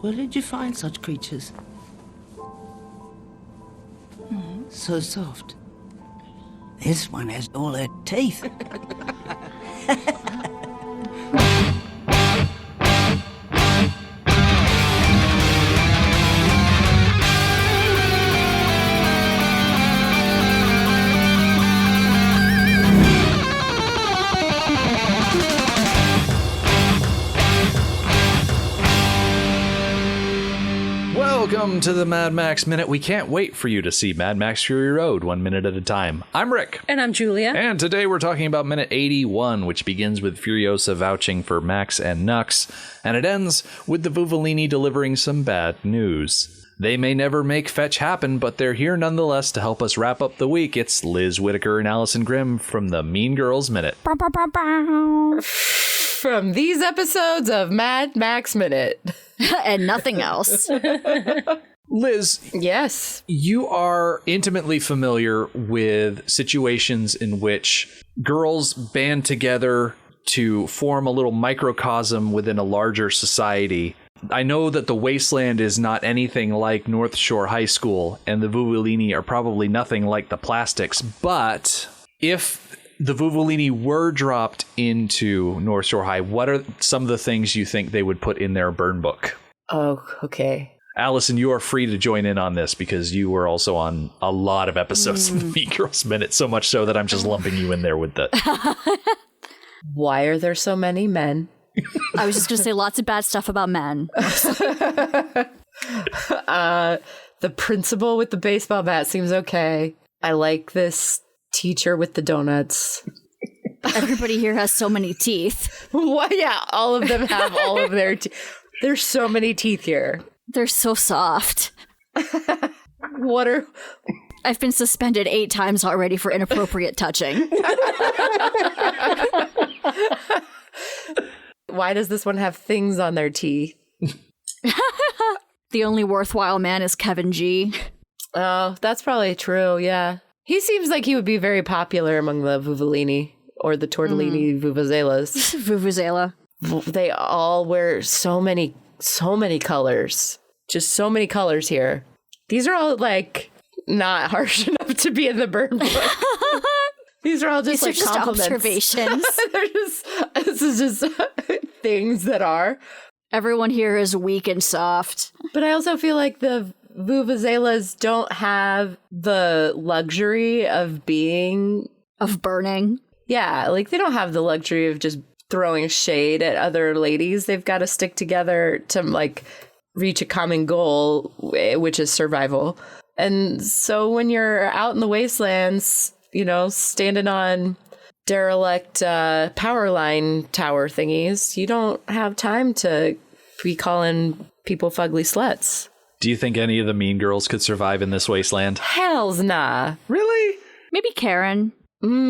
Where did you find such creatures? So soft. This one has all her teeth. Welcome to the Mad Max Minute. We can't wait for you to see Mad Max Fury Road 1 minute at a time. I'm Rick. And I'm Julia. And today we're talking about minute 81, which begins with Furiosa vouching for Max and Nux, and it ends with the Vuvalini delivering some bad news. They may never make fetch happen, but they're here nonetheless to help us wrap up the week. It's Liz Whitaker and Alyson Grimm from the Mean Girls Minute. From these episodes of Mad Max Minute. And nothing else. Liz, Yes. you are intimately familiar with situations in which girls band together to form a little microcosm within a larger society. I know that the Wasteland is not anything like North Shore High School, and the Vuvalini are probably nothing like the Plastics, but if the Vuvalini were dropped into North Shore High, what are some of the things you think they would put in their burn book? Oh, okay. Alyson, you are free to join in on this because you were also on a lot of episodes of the Mean Girls Minute, so much so that I'm just lumping you in there with the... Why are there so many men? I was just going to say lots of bad stuff about men. The principal with the baseball bat seems okay. I like this teacher with the donuts. Everybody here has so many teeth. What? Yeah, all of them have all of their teeth. There's so many teeth here. They're so soft. What are... I've been suspended 8 times already for inappropriate touching. Why does this one have things on their teeth? The only worthwhile man is Kevin G. Oh, that's probably true, yeah. He seems like he would be very popular among the Vuvalini or the Tortellini Vuvuzelas. Vuvuzela. They all wear so many colors. Just so many colors here. These are all, like, not harsh enough to be in the burn book. These are all just, These are just compliments. observations. This is just things that are. Everyone here is weak and soft. But I also feel like the Vuvuzelas don't have the luxury of being... Of burning. Yeah, like they don't have the luxury of just throwing shade at other ladies. They've got to stick together to, like, reach a common goal, which is survival. And so when you're out in the wastelands, you know, standing on derelict power line tower thingies, you don't have time to be calling people fugly sluts. Do you think any of the Mean Girls could survive in this wasteland? Hells nah. Really? Maybe Karen.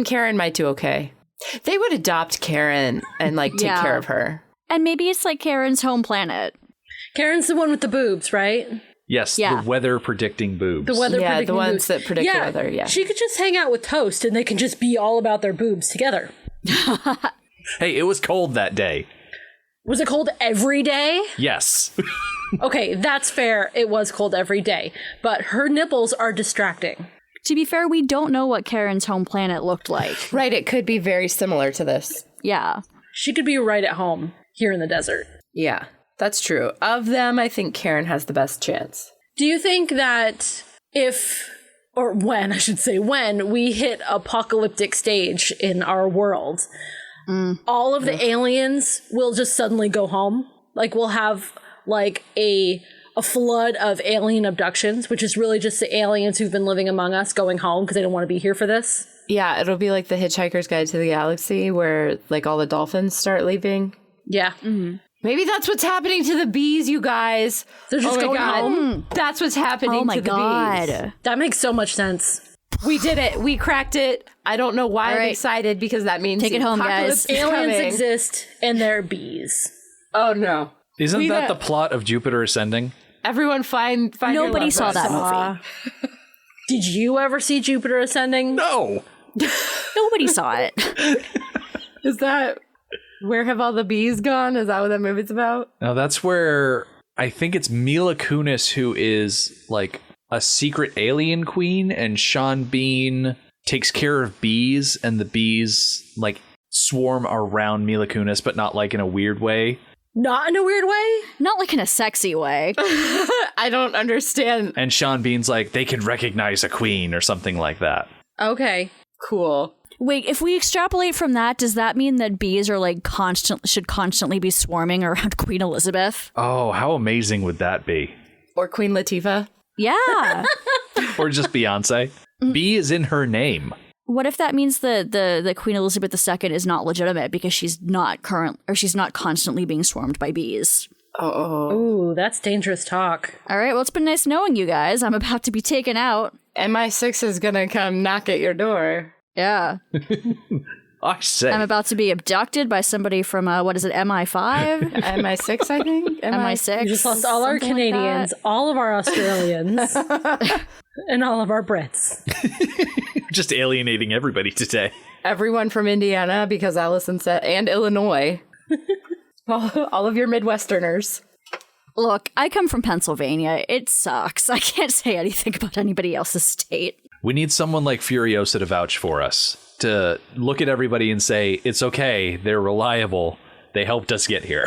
Karen might do okay. They would adopt Karen and, like, take care of her. And maybe it's like Karen's home planet. Karen's the one with the boobs, right? Yes, Yeah. the weather predicting boobs. The weather Yeah, predicting the ones boobs. that predict the weather, yeah. She could just hang out with Toast and they can just be all about their boobs together. Hey, it was cold that day. Was it cold every day? Yes. Okay, that's fair. It was cold every day. But her nipples are distracting. To be fair, we don't know what Karen's home planet looked like. Right, it could be very similar to this. Yeah. She could be right at home here in the desert. Yeah, that's true. Of them, I think Karen has the best chance. Do you think that if, or when, I should say, when we hit apocalyptic stage in our world, all of the aliens will just suddenly go home? Like, we'll have, like, a flood of alien abductions, which is really just the aliens who've been living among us going home because they don't want to be here for this? Yeah, it'll be like the Hitchhiker's Guide to the Galaxy where, like, all the dolphins start leaving. Yeah. Maybe that's what's happening to the bees, you guys. They're just going home? That's what's happening to the bees. That makes so much sense. We did it. We cracked it. I don't know why I'm excited because that means Take it home, apocalypse guys. is Aliens coming. exist and they're bees. Oh, no. Isn't that the plot of Jupiter Ascending? Everyone find your Nobody loved saw ones. that movie. Did you ever see Jupiter Ascending? No. Nobody saw it. Is that Where Have All the Bees Gone? Is that what that movie's about? Now that's where I think it's Mila Kunis who is like a secret alien queen, and Sean Bean takes care of bees, and the bees like swarm around Mila Kunis, but not like in a weird way. Not in a weird way? Not like in a sexy way. I don't understand. And Sean Bean's like, they can recognize a queen or something like that. Okay. Cool. Wait, if we extrapolate from that, does that mean that bees are like should constantly be swarming around Queen Elizabeth? Oh, how amazing would that be? Or Queen Latifah. Yeah. Or just Beyonce. Bee is in her name. What if that means the Queen Elizabeth II is not legitimate because she's not constantly being swarmed by bees? Ooh, that's dangerous talk. All right, well, it's been nice knowing you guys. I'm about to be taken out. MI6 is gonna come knock at your door. Yeah. I say. I'm about to be abducted by somebody from, MI5? MI6, I think? MI6? We just lost all our something like Canadians, that. all of our Australians, and all of our Brits. Just alienating everybody today. Everyone from Indiana, because Alyson said, and Illinois. All of your Midwesterners. Look, I come from Pennsylvania. It sucks. I can't say anything about anybody else's state. We need someone like Furiosa to vouch for us, to look at everybody and say, it's okay, they're reliable, they helped us get here.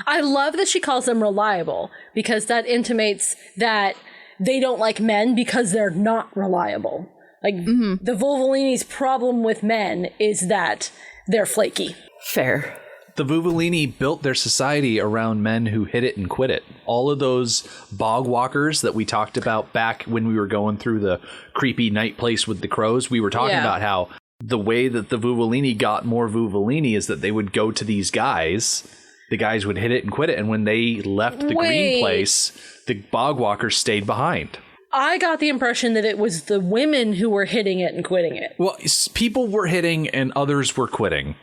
I love that she calls them reliable, because that intimates that they don't like men because they're not reliable. Like, the Vuvalini's problem with men is that they're flaky. Fair. The Vuvalini built their society around men who hit it and quit it. All of those bog walkers that we talked about back when we were going through the creepy night place with the crows, we were talking about how the way that the Vuvalini got more Vuvalini is that they would go to these guys, the guys would hit it and quit it, and when they left the green place, the bog walkers stayed behind. I got the impression that it was the women who were hitting it and quitting it. Well, people were hitting and others were quitting.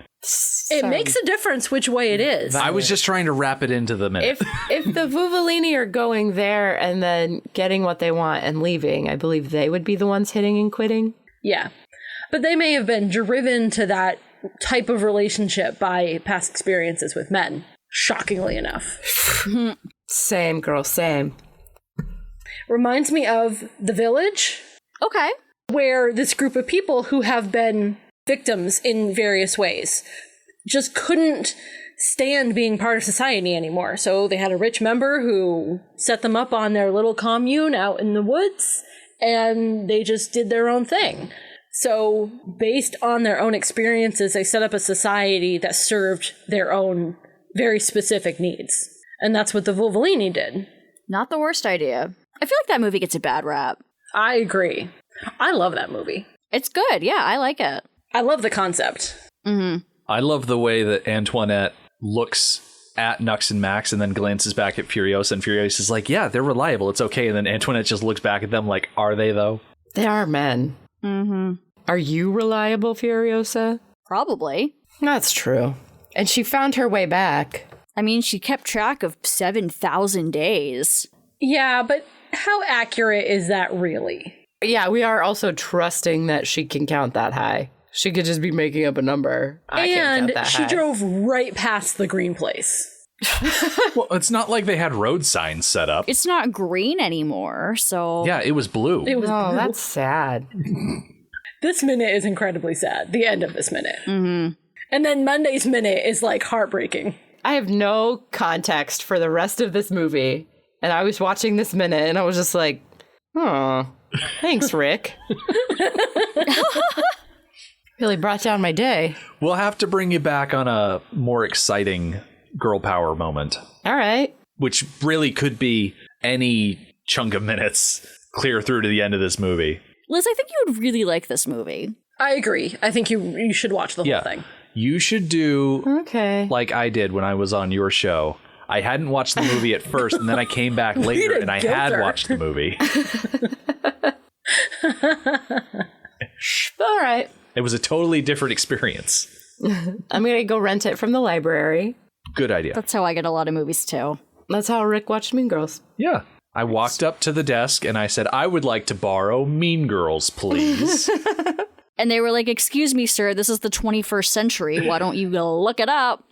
It makes a difference which way it is. I was just trying to wrap it into the minute. If the Vuvalini are going there and then getting what they want and leaving, I believe they would be the ones hitting and quitting. Yeah. But they may have been driven to that type of relationship by past experiences with men, shockingly enough. Same, girl, same. Reminds me of The Village. Okay. Where this group of people who have been victims in various ways just couldn't stand being part of society anymore. So they had a rich member who set them up on their little commune out in the woods, and they just did their own thing. So based on their own experiences, they set up a society that served their own very specific needs. And that's what the Vuvalini did. Not the worst idea. I feel like that movie gets a bad rap. I agree. I love that movie. It's good. Yeah, I like it. I love the concept. I love the way that Antoinette looks at Nux and Max and then glances back at Furiosa, and Furiosa is like, yeah, they're reliable, it's okay. And then Antoinette just looks back at them like, are they though? They are men. Are you reliable, Furiosa? Probably. That's true. And she found her way back. I mean, she kept track of 7,000 days. Yeah, but how accurate is that really? Yeah, we are also trusting that she can count that high. She could just be making up a number. I can't count that she high. drove right past the green place. Well, it's not like they had road signs set up. It's not green anymore, so... Yeah, it was blue. It was Oh, blue. that's sad. This minute is incredibly sad. The end of this minute. And then Monday's minute is like heartbreaking. I have no context for the rest of this movie. And I was watching this minute and I was just like, oh, thanks, Rick. Really brought down my day. We'll have to bring you back on a more exciting girl power moment, All right. which really could be any chunk of minutes clear through to the end of this movie. Liz, I think you would really like this movie. I agree. I think you should watch the whole thing. You should do Okay. like I did when I was on your show. I hadn't watched the movie at first, and then I came back later and I had guilter. watched the movie. All right. It was a totally different experience. I'm going to go rent it from the library. Good idea. That's how I get a lot of movies, too. That's how Rick watched Mean Girls. Yeah. I walked up to the desk and I said, I would like to borrow Mean Girls, please. And they were like, excuse me, sir, this is the 21st century. Why don't you go look it up?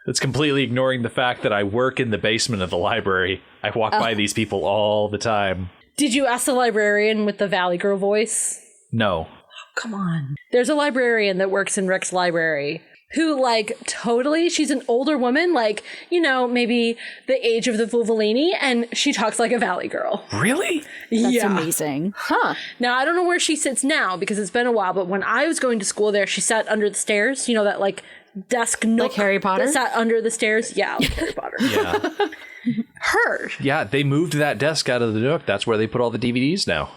It's completely ignoring the fact that I work in the basement of the library. I walk by these people all the time. Did you ask the librarian with the Valley Girl voice? No. Come on. There's a librarian that works in Rick's library who, like, totally, she's an older woman, like, you know, maybe the age of the Vuvalini, and she talks like a Valley Girl. Really? That's amazing. Huh. Now, I don't know where she sits now because it's been a while, but when I was going to school there, she sat under the stairs, you know, that, like, desk nook. Like Harry Potter? That sat under the stairs. Yeah, like Harry Potter. Yeah. Her. Yeah, they moved that desk out of the nook. That's where they put all the DVDs now.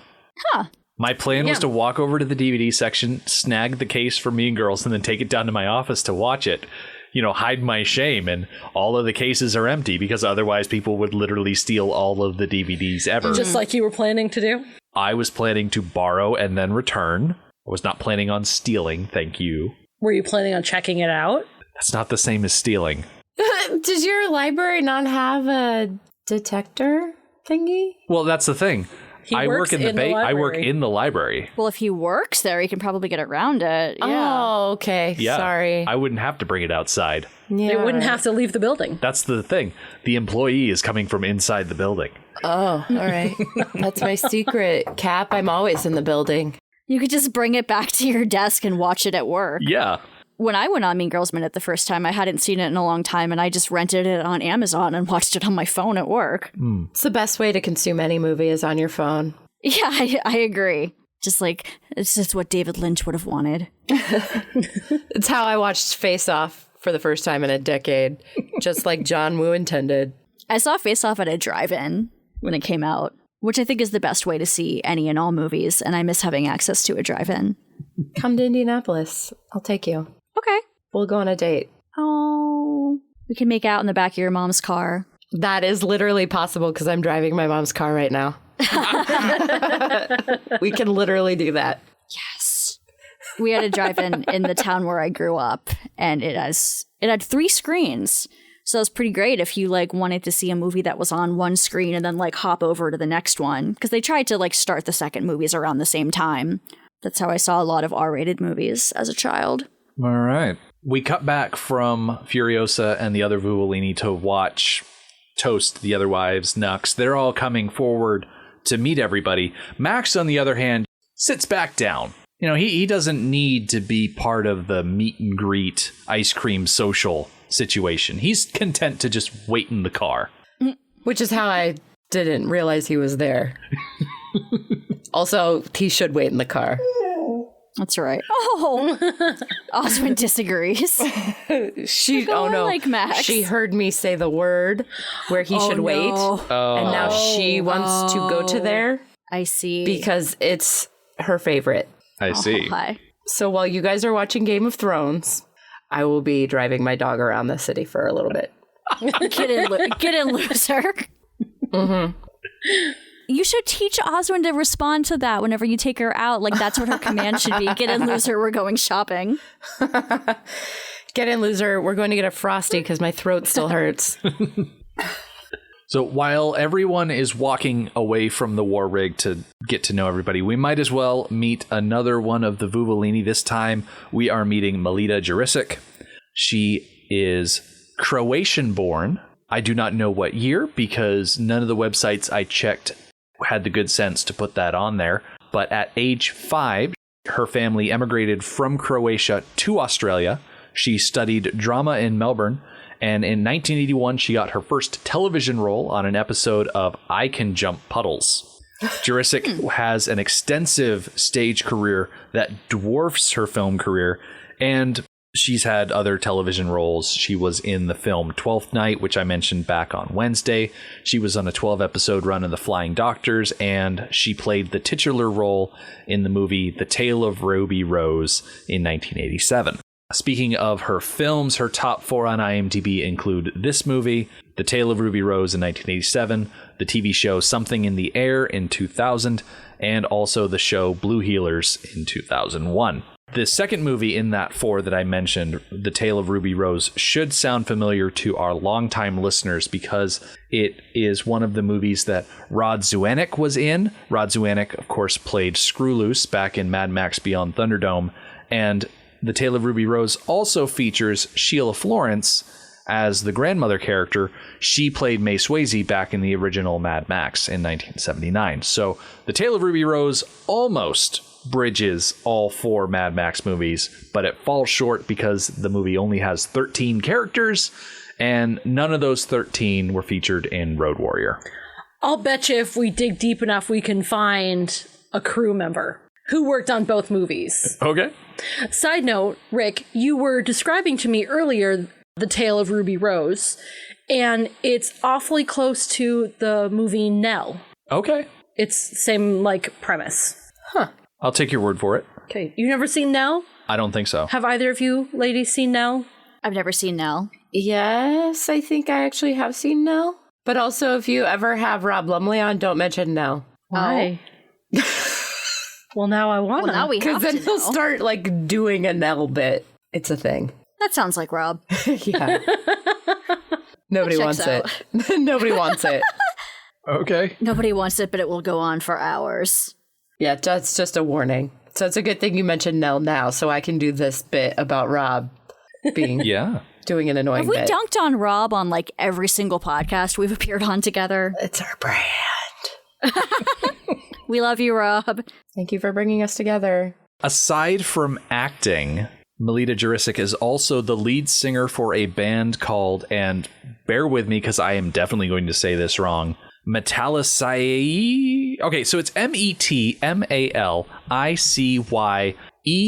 Huh. My plan was to walk over to the DVD section, snag the case for Mean Girls, and then take it down to my office to watch it. You know, hide my shame, and all of the cases are empty because otherwise people would literally steal all of the DVDs ever. Just like you were planning to do? I was planning to borrow and then return. I was not planning on stealing, thank you. Were you planning on checking it out? That's not the same as stealing. Does your library not have a detector thingy? Well, that's the thing. I work in the I work in the library. Well, if he works there, he can probably get around it. Yeah. Oh, okay. Yeah. Sorry. I wouldn't have to bring it outside. Yeah, They wouldn't have to leave the building. That's the thing. The employee is coming from inside the building. Oh, all right. That's my secret, Cap. I'm always in the building. You could just bring it back to your desk and watch it at work. Yeah. When I went on Mean Girls Minute the first time, I hadn't seen it in a long time, and I just rented it on Amazon and watched it on my phone at work. It's the best way to consume any movie is on your phone. Yeah, I agree. Just like, it's just what David Lynch would have wanted. It's how I watched Face Off for the first time in a decade, just like John Woo intended. I saw Face Off at a drive-in when it came out, which I think is the best way to see any and all movies, and I miss having access to a drive-in. Come to Indianapolis. I'll take you. Okay. We'll go on a date. Oh, we can make out in the back of your mom's car. That is literally possible because I'm driving my mom's car right now. We can literally do that. Yes. We had a drive-in in the town where I grew up, and it had 3 screens. So it was pretty great if you like wanted to see a movie that was on one screen and then like hop over to the next one, because they tried to like start the second movies around the same time. That's how I saw a lot of R-rated movies as a child. All right. We cut back from Furiosa and the other Vuvalini to watch Toast, the other wives, Nux. They're all coming forward to meet everybody. Max, on the other hand, sits back down. You know, he doesn't need to be part of the meet and greet ice cream social situation. He's content to just wait in the car. Which is how I didn't realize he was there. Also, he should wait in the car. That's right. Oh, Oswin disagrees. Like Max. She heard me say the word where he should wait. And now she wants to go to there. I see. Because it's her favorite. I see. Hi. So while you guys are watching Game of Thrones, I will be driving my dog around the city for a little bit. Get in, loser. Mm-hmm. You should teach Oswin to respond to that whenever you take her out. Like, that's what her command should be. Get in, loser. We're going shopping. Get in, loser. We're going to get a Frosty because my throat still hurts. So while everyone is walking away from the war rig to get to know everybody, we might as well meet another one of the Vuvalini. This time we are meeting Melita Jurisic. She is Croatian-born. I do not know what year because none of the websites I checked had the good sense to put that on there. But at age 5, her family emigrated from Croatia to Australia. She studied drama in Melbourne. And in 1981, she got her first television role on an episode of I Can Jump Puddles. Jurisic has an extensive stage career that dwarfs her film career, and she's had other television roles. She was in the film 12th Night, which I mentioned back on Wednesday. She was on a 12-episode run of The Flying Doctors, and she played the titular role in the movie The Tale of Ruby Rose in 1987. Speaking of her films, her top 4 on IMDb include this movie, The Tale of Ruby Rose in 1987, the TV show Something in the Air in 2000, and also the show Blue Heelers in 2001. The second movie in that 4 that I mentioned, The Tale of Ruby Rose, should sound familiar to our longtime listeners because it is one of the movies that Rod Zuanek was in. Rod Zuanek, of course, played Screwloose back in Mad Max Beyond Thunderdome, and The Tale of Ruby Rose also features Sheila Florence as the grandmother character. She played Mae Swayze back in the original Mad Max in 1979. So The Tale of Ruby Rose almost bridges all 4 Mad Max movies, but it falls short because the movie only has 13 characters, and none of those 13 were featured in Road Warrior. I'll bet you if we dig deep enough, we can find a crew member who worked on both movies. Okay. Side note, Rick, you were describing to me earlier The Tale of Ruby Rose, and it's awfully close to the movie Nell. Okay. It's the same, like, premise. I'll take your word for it. Okay. You've never seen Nell? I don't think so. Have either of you ladies seen Nell? I've never seen Nell. Yes, I think I actually have seen Nell. But also, if you ever have Rob Lumley on, don't mention Nell. Why? Well, now I want to. Well, now we have Because then to he'll know. start, like, doing a Nell bit. It's a thing. That sounds like Rob. Yeah. Nobody That wants checks it. Nobody wants it. Okay. Nobody wants it, but it will go on for hours. Yeah, that's just a warning. So it's a good thing you mentioned Nell now, so I can do this bit about Rob being Yeah. doing an annoying Have we bit. dunked on Rob on like every single podcast we've appeared on together? It's our brand. We love you, Rob. Thank you for bringing us together. Aside from acting, Melita Jurisic is also the lead singer for a band called, and bear with me because I am definitely going to say this wrong, Metalicy. Okay, so it's Metalicy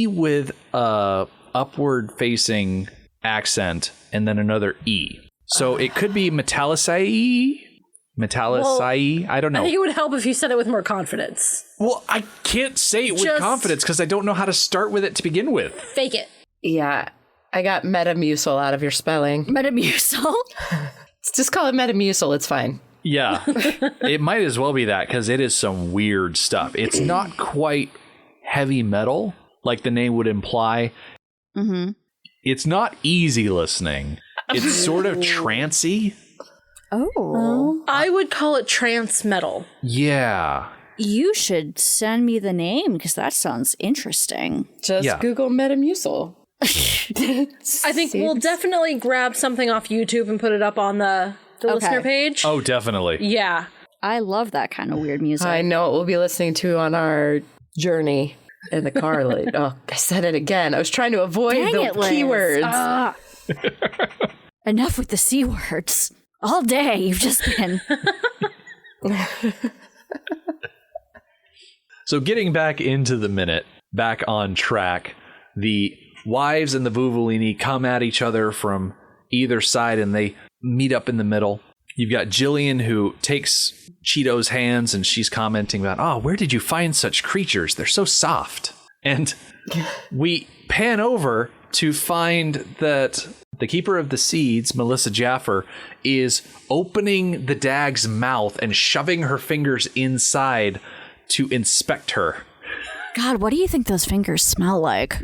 with a upward facing accent and then another E. So it could be Metalicy. I don't know. I think it would help if you said it with more confidence. Well, I can't say it with Just- confidence because I don't know how to start with it to begin with. Fake it. Yeah, I got Metamucil out of your spelling. Metamucil. Just call it Metamucil, it's fine. Yeah, it might as well be that because it is some weird stuff. It's not quite heavy metal like the name would imply. Mm-hmm. It's not easy listening. It's sort of trancey. Oh. I would call it trance metal. Yeah. You should send me the name because that sounds interesting. Just Yeah. Google Metamucil. I think we'll definitely grab something off YouTube and put it up on the listener page. Oh, definitely. Yeah. I love that kind of weird music. I know what we'll be listening to on our journey in the car. Oh, I said it again. I was trying to avoid Dang the it, Liz. keywords. Enough with the C words. All day you've just been. So getting back into the minute, back on track, the wives and the Vuvalini come at each other from either side and they meet up in the middle. You've got Jillian who takes Cheeto's hands and she's commenting about, oh, where did you find such creatures? They're so soft. And we pan over to find that the Keeper of the Seeds, Melissa Jaffer, is opening the Dag's mouth and shoving her fingers inside to inspect her. God, what do you think those fingers smell like?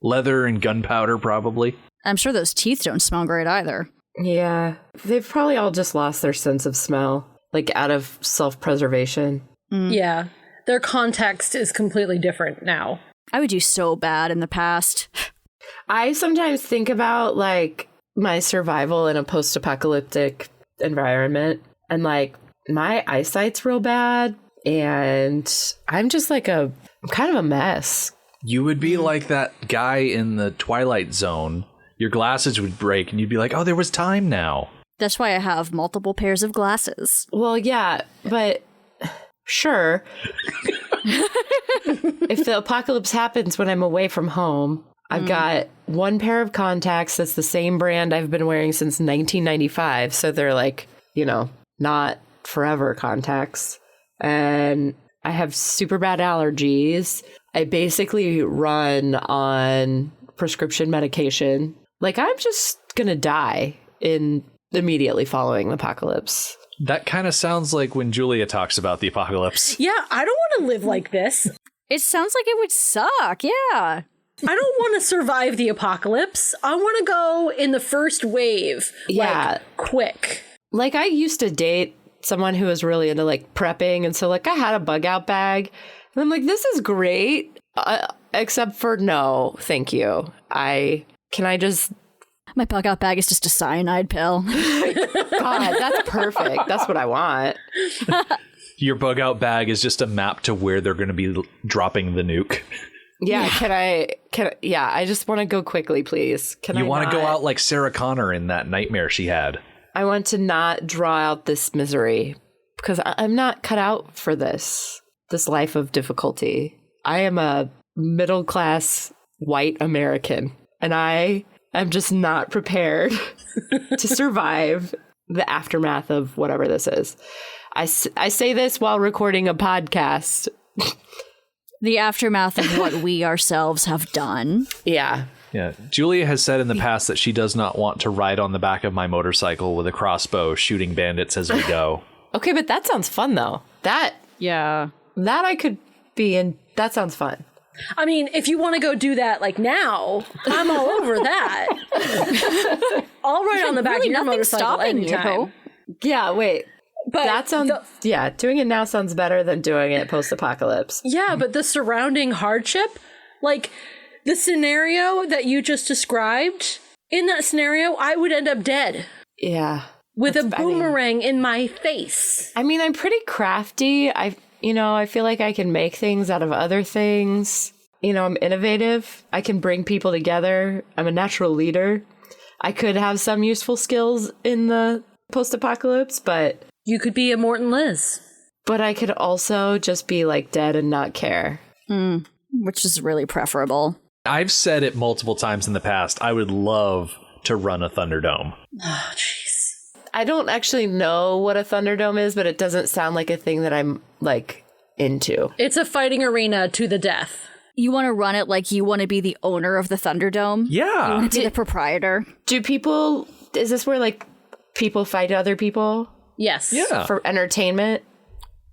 Leather and gunpowder, probably. I'm sure those teeth don't smell great either. Yeah. They've probably all just lost their sense of smell, like out of self-preservation. Yeah. Their context is completely different now. I would do so bad in the past. I sometimes think about like my survival in a post-apocalyptic environment and like my eyesight's real bad and I'm just like I'm kind of a mess. You would be like that guy in the Twilight Zone. Your glasses would break and you'd be like, oh, there was time now. That's why I have multiple pairs of glasses. Well, yeah, but sure. If the apocalypse happens when I'm away from home, I've got one pair of contacts that's the same brand I've been wearing since 1995. So they're like, not forever contacts. And I have super bad allergies. I basically run on prescription medication. Like, I'm just going to die immediately following the apocalypse. That kind of sounds like when Julia talks about the apocalypse. Yeah, I don't want to live like this. It sounds like it would suck, yeah. I don't want to survive the apocalypse. I want to go in the first wave. Yeah. Like, quick. Like, I used to date someone who was really into, like, prepping. And so, like, I had a bug out bag. And I'm like, this is great. Except for no, thank you. Can I just My bug out bag is just a cyanide pill. God, that's perfect. That's what I want. Your bug out bag is just a map to where they're going to be dropping the nuke. Yeah, I just want to go quickly, please. You want to go out like Sarah Connor in that nightmare she had. I want to not draw out this misery because I'm not cut out for this life of difficulty. I am a middle-class white American, and I am just not prepared to survive the aftermath of whatever this is. I say this while recording a podcast. The aftermath of what we ourselves have done. Yeah. Yeah. Julia has said in the past that she does not want to ride on the back of my motorcycle with a crossbow shooting bandits as we go. Okay, but that sounds fun, though. That I could be in. That sounds fun. I mean, if you want to go do that like now, I'm all over that. I'll ride on the back of your motorcycle anytime. Yeah, wait. But that sounds doing it now sounds better than doing it post-apocalypse. Yeah, but the surrounding hardship, like the scenario that you just described, in that scenario, I would end up dead. Yeah. With a boomerang in my face. I mean, I'm pretty crafty. I feel like I can make things out of other things. I'm innovative. I can bring people together. I'm a natural leader. I could have some useful skills in the post-apocalypse, but you could be a Morton Liz. But I could also just be like dead and not care. Which is really preferable. I've said it multiple times in the past. I would love to run a Thunderdome. Oh, jeez. I don't actually know what a Thunderdome is, but it doesn't sound like a thing that I'm like into. It's a fighting arena to the death. You want to run it like you want to be the owner of the Thunderdome? Yeah. You want to be the proprietor? Is this where like people fight other people? Yes. Yeah. For entertainment?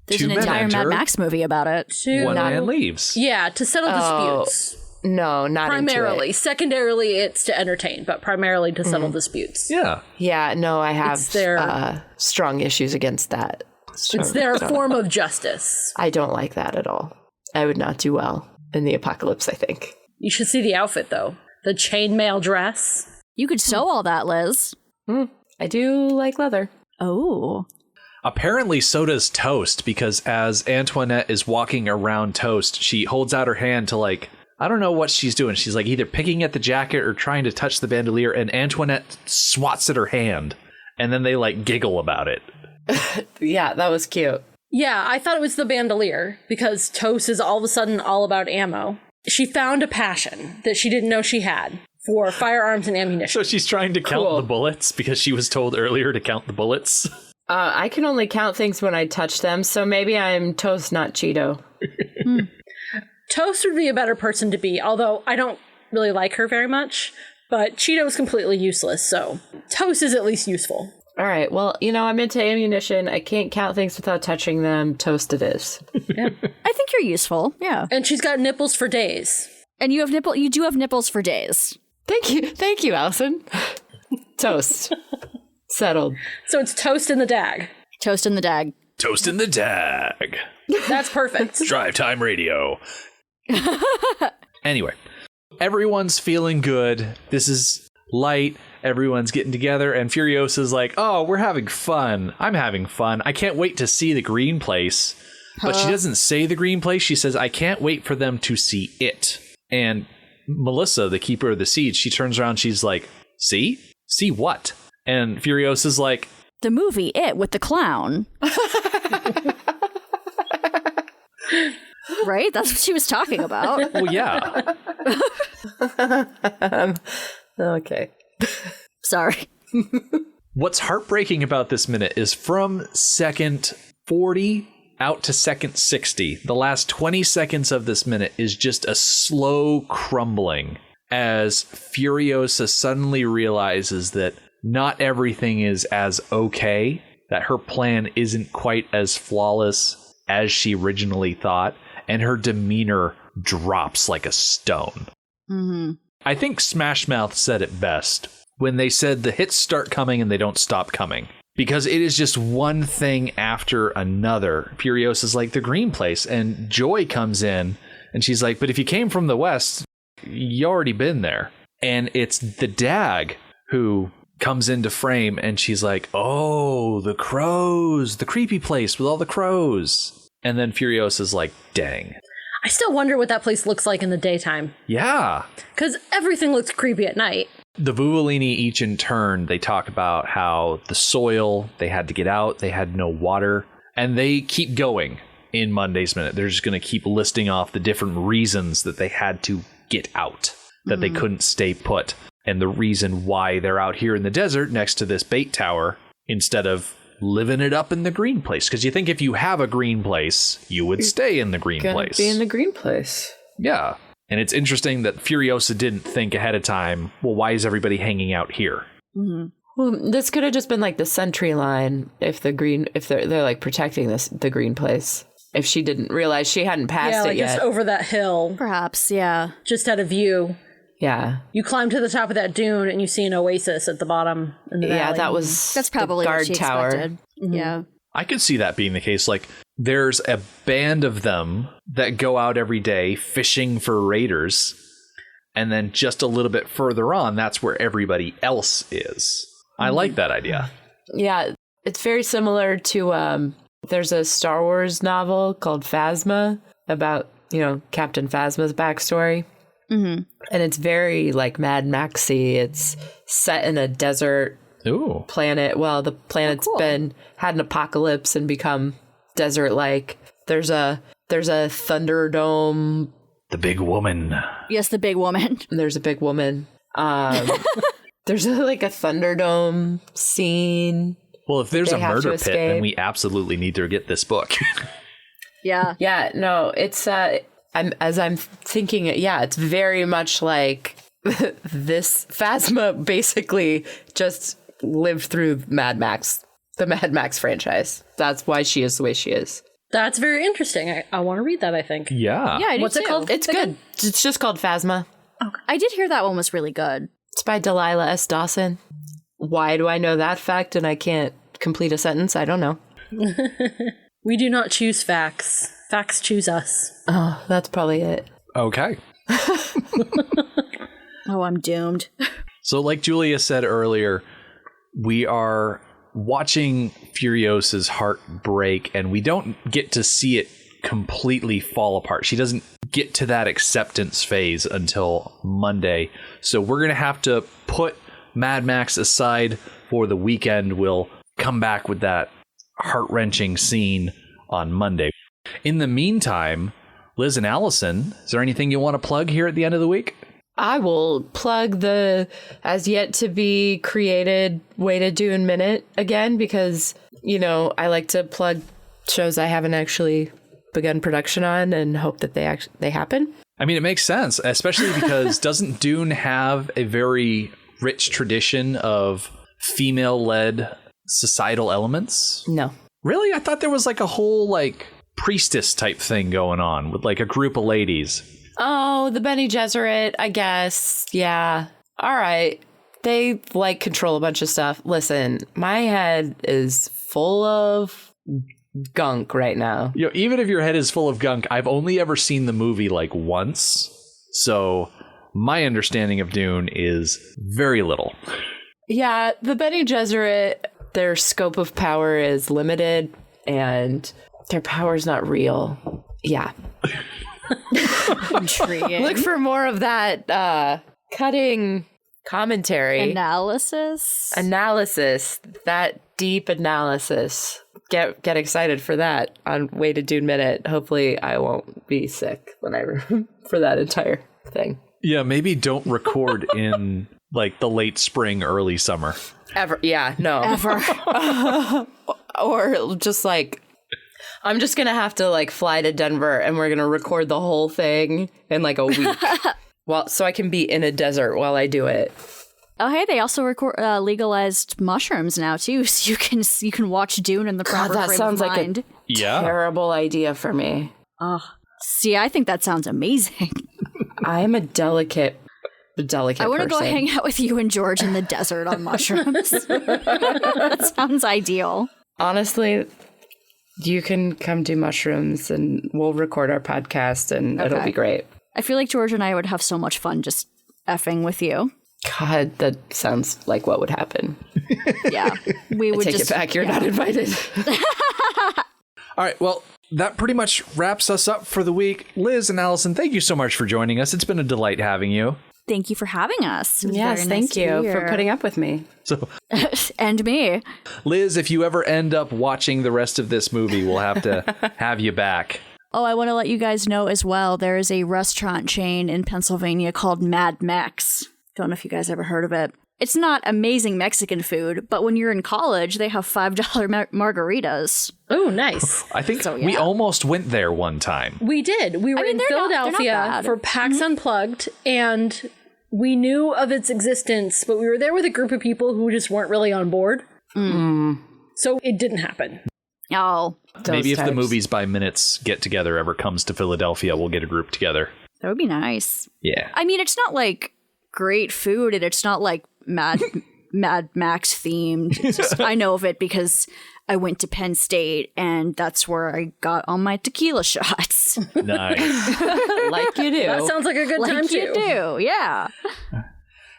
There's an entire Mad Max movie about it. One man leaves. Yeah, to settle disputes. No, not primarily. Into it. Secondarily, it's to entertain, but primarily to settle disputes. Yeah. Yeah, no, I have their, strong issues against that. It's their form of justice. I don't like that at all. I would not do well in the apocalypse, I think. You should see the outfit, though. The chainmail dress. You could sew all that, Liz. I do like leather. Oh. Apparently, so does Toast, because as Antoinette is walking around Toast, she holds out her hand to, like, I don't know what she's doing. She's, like, either picking at the jacket or trying to touch the bandolier, and Antoinette swats at her hand, and then they, like, giggle about it. Yeah, that was cute. Yeah, I thought it was the bandolier, because Toast is all of a sudden all about ammo. She found a passion that she didn't know she had for firearms and ammunition. So she's trying to count the bullets, because she was told earlier to count the bullets. I can only count things when I touch them, so maybe I'm Toast, not Cheeto. Toast would be a better person to be, although I don't really like her very much, but Cheeto is completely useless, so Toast is at least useful. All right, well, I'm into ammunition. I can't count things without touching them. Toast it is. Yeah. I think you're useful, yeah. And she's got nipples for days. And you do have nipples for days. Thank you, Alyson. Toast. Settled. So it's Toast in the dag. Toast in the dag. Toast in the dag. That's perfect. Drive Time Radio. Anyway, everyone's feeling good. This is light. Everyone's getting together, and Furiosa's like, oh, we're having fun. I'm having fun. I can't wait to see the green place. But she doesn't say the green place. She says, I can't wait for them to see it. And Melissa, the keeper of the seeds, she turns around. She's like, see? See what? And Furiosa's like, the movie It with the clown. Right? That's what she was talking about. well, yeah. Okay. Sorry. What's heartbreaking about this minute is from second 40 out to second 60, the last 20 seconds of this minute is just a slow crumbling as Furiosa suddenly realizes that not everything is as okay, that her plan isn't quite as flawless as she originally thought, and her demeanor drops like a stone. Mm-hmm. I think Smash Mouth said it best when they said the hits start coming and they don't stop coming. Because it is just one thing after another. Furiosa's like, the green place, and Joy comes in, and she's like, but if you came from the west, you already been there. And it's the Dag who comes into frame, and she's like, oh, the crows, the creepy place with all the crows. And then Furiosa's like, dang. I still wonder what that place looks like in the daytime. Yeah. Because everything looks creepy at night. The Vuvalini, each in turn, they talk about how the soil, they had to get out, they had no water, and they keep going in Monday's Minute. They're just going to keep listing off the different reasons that they had to get out, that they couldn't stay put. And the reason why they're out here in the desert next to this bait tower instead of living it up in the green place. Because you think if you have a green place, you would stay in the green place. Be in the green place. Yeah. And it's interesting that Furiosa didn't think ahead of time, well, why is everybody hanging out here? Well, this could have just been like the sentry line if they're like protecting the green place. If she didn't realize she hadn't passed it yet. Just over that hill. Perhaps, yeah. Just at a view. Yeah. You climb to the top of that dune and you see an oasis at the bottom in the valley. That's probably the guard what she tower. expected. Yeah. I could see that being the case. Like, there's a band of them that go out every day fishing for raiders. And then just a little bit further on, that's where everybody else is. I like that idea. Yeah. It's very similar to, there's a Star Wars novel called Phasma about, Captain Phasma's backstory. And it's very like Mad Maxy. It's set in a desert planet. Well, the planet's had an apocalypse and become desert-like. There's a Thunderdome. The big woman. Yes, the big woman. There's a big woman. There's a Thunderdome scene. Well, if there's a murder pit, then we absolutely need to get this book. Yeah. Yeah. No, it's I'm thinking, it's very much like this Phasma basically just lived through Mad Max, the Mad Max franchise. That's why she is the way she is. That's very interesting. I want to read that, I think. Yeah. Yeah, I do What's it too. called? It's good. It's just called Phasma. Okay. I did hear that one was really good. It's by Delilah S. Dawson. Why do I know that fact and I can't complete a sentence? I don't know. We do not choose facts. Facts choose us. Oh, that's probably it. Okay. Oh, I'm doomed. So like Julia said earlier, we are watching Furiosa's heart break, and we don't get to see it completely fall apart. She doesn't get to that acceptance phase until Monday. So we're going to have to put Mad Max aside for the weekend. We'll come back with that heart-wrenching scene on Monday. In the meantime, Liz and Alyson, is there anything you want to plug here at the end of the week? I will plug the as yet to be created Way to Do in Minute again, because, I like to plug shows I haven't actually begun production on and hope that they happen. I mean, it makes sense, especially because doesn't Dune have a very rich tradition of female-led societal elements? No. Really? I thought there was like a whole priestess type thing going on with like a group of ladies. Oh, the Bene Gesserit, I guess. Yeah. All right. They control a bunch of stuff. Listen, my head is full of gunk right now. Even if your head is full of gunk, I've only ever seen the movie once. So my understanding of Dune is very little. Yeah, the Bene Gesserit, their scope of power is limited and their power is not real. Yeah. Intriguing. Look for more of that cutting commentary. Analysis, that deep analysis. Get excited for that on Way to Dune Minute. Hopefully I won't be sick when for that entire thing. Yeah, maybe don't record in the late spring, early summer. Ever. Yeah, no. ever. Or just I'm just going to have to fly to Denver and we're going to record the whole thing in a week. So I can be in a desert while I do it. Oh, hey, they also legalized mushrooms now too, so you can watch Dune in the proper that frame sounds of like mind. a terrible idea for me. Oh, see, I think that sounds amazing. I am a delicate I want to go hang out with you and George in the desert on mushrooms. That sounds ideal. Honestly, you can come do mushrooms and we'll record our podcast and it'll be great. I feel like George and I would have so much fun just effing with you. God, that sounds like what would happen. Yeah, we would Take just it back. You're not invited. All right, well, that pretty much wraps us up for the week. Liz and Alyson, thank you so much for joining us. It's been a delight having you. Thank you for having us. It was Yes, very thank nice to you be for here. putting up with me. So, And me. Liz, if you ever end up watching the rest of this movie, we'll have to have you back. Oh, I want to let you guys know as well, there is a restaurant chain in Pennsylvania called Mad Max. Don't know if you guys ever heard of it. It's not amazing Mexican food, but when you're in college, they have $5 margaritas. Oh, nice. I think So, we yeah. almost went there one time. We did. We were in they're not Philadelphia bad. for PAX Unplugged, and we knew of its existence, but we were there with a group of people who just weren't really on board. So it didn't happen. Oh, Maybe if the types. Movies by Minutes get together ever comes to Philadelphia, we'll get a group together. that would be nice. Yeah. I mean, it's not like great food, and it's not like Mad Max themed. It's just, I know of it because I went to Penn State, and that's where I got all my tequila shots. Nice. Like you do. That sounds like a good time Like too. you do, yeah.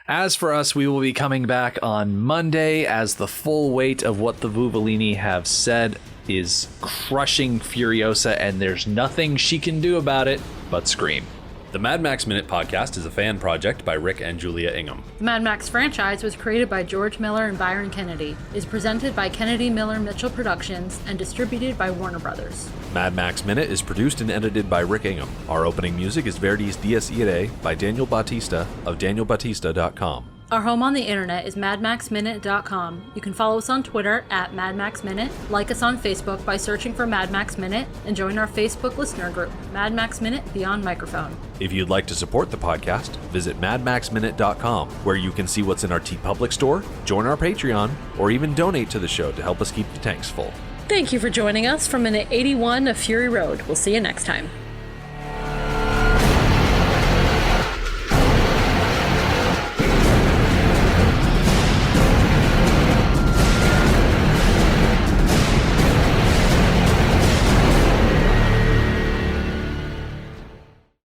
As for us, we will be coming back on Monday as the full weight of what the Vuvalini have said is crushing Furiosa, and there's nothing she can do about it but scream. The Mad Max Minute podcast is a fan project by Rick and Julia Ingham. The Mad Max franchise was created by George Miller and Byron Kennedy, is presented by Kennedy Miller Mitchell Productions, and distributed by Warner Brothers. Mad Max Minute is produced and edited by Rick Ingham. Our opening music is Verdi's Dies Irae by Daniel Bautista of danielbautista.com. Our home on the internet is madmaxminute.com. You can follow us on Twitter at madmaxminute, like us on Facebook by searching for Mad Max Minute, and join our Facebook listener group, Mad Max Minute Beyond Microphone. If you'd like to support the podcast, visit madmaxminute.com, where you can see what's in our TeePublic store, join our Patreon, or even donate to the show to help us keep the tanks full. Thank you for joining us from Minute 81 of Fury Road. We'll see you next time.